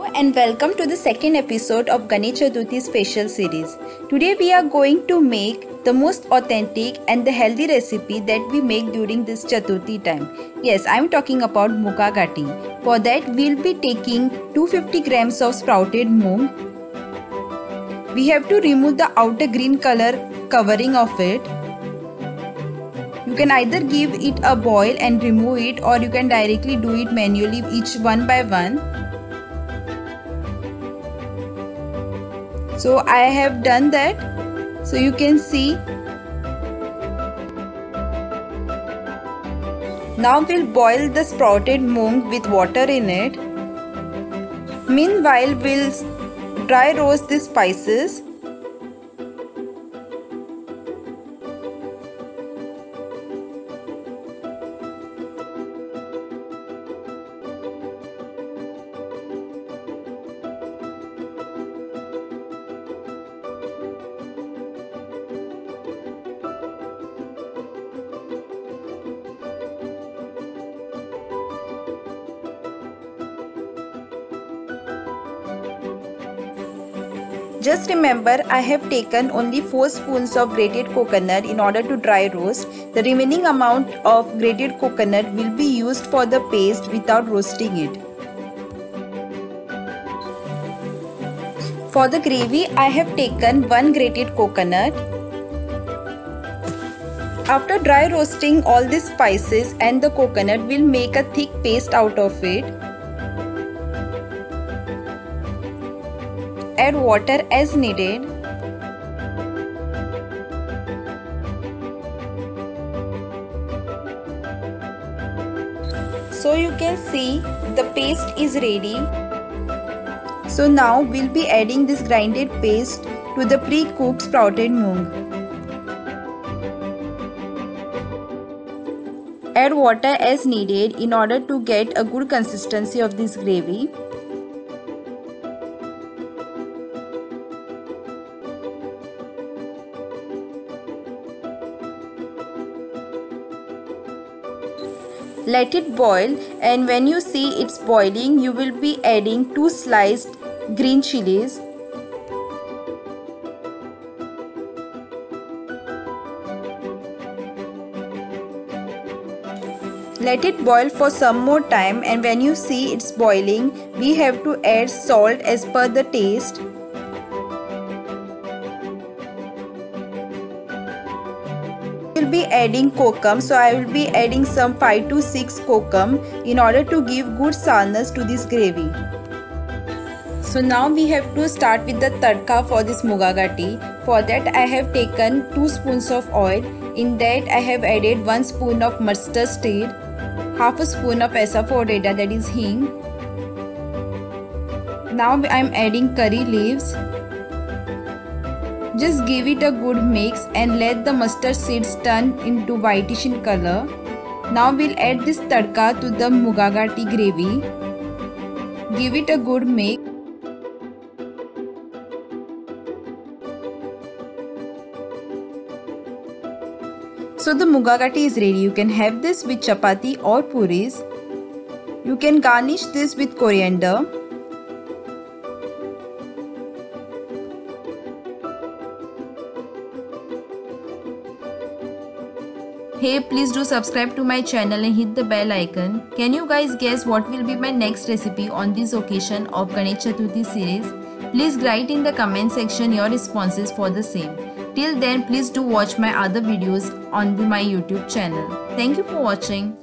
Hello and welcome to the second episode of Ganesh Chaturthi special series. Today we are going to make the most authentic and the healthy recipe that we make during this Chaturthi time. Yes, I am talking about Muga Gati. For that we will be taking 250 grams of sprouted moong. We have to remove the outer green color covering of it. You can either give it a boil and remove it, or you can directly do it manually, each one by one. So I have done that, so you can see. Now we'll boil the sprouted moong with water in it. Meanwhile, we'll dry roast the spices. Just remember, I have taken only 4 spoons of grated coconut in order to dry roast. The remaining amount of grated coconut will be used for the paste without roasting it. For the gravy, I have taken 1 grated coconut. After dry roasting all the spices and the coconut, we'll make a thick paste out of it. Add water as needed. So you can see the paste is ready. So now we'll be adding this grinded paste to the pre-cooked sprouted moong. Add water as needed in order to get a good consistency of this gravy. Let it boil, and when you see it's boiling, you will be adding 2 sliced green chilies. Let it boil for some more time, and when you see it's boiling, we have to add salt as per the taste. Will be adding kokum, so I will be adding some 5 to 6 kokum in order to give good sourness to this gravy. So now we have to start with the tadka for this Muga Gati. For that I have taken 2 spoons of oil. In that I have added 1 spoon of mustard seed, half a spoon of asafoetida, that is hing. Now I am adding curry leaves. Just give it a good mix and let the mustard seeds turn into whitish in color. Now we'll add this tadka to the Muga Gati gravy. Give it a good mix. So the Muga Gati is ready. You can have this with chapati or puris. You can garnish this with coriander. Hey, please do subscribe to my channel and hit the bell icon. Can you guys guess what will be my next recipe on this occasion of Ganesh Chaturthi series? Please write in the comment section your responses for the same. Till then, please do watch my other videos on my YouTube channel. Thank you for watching.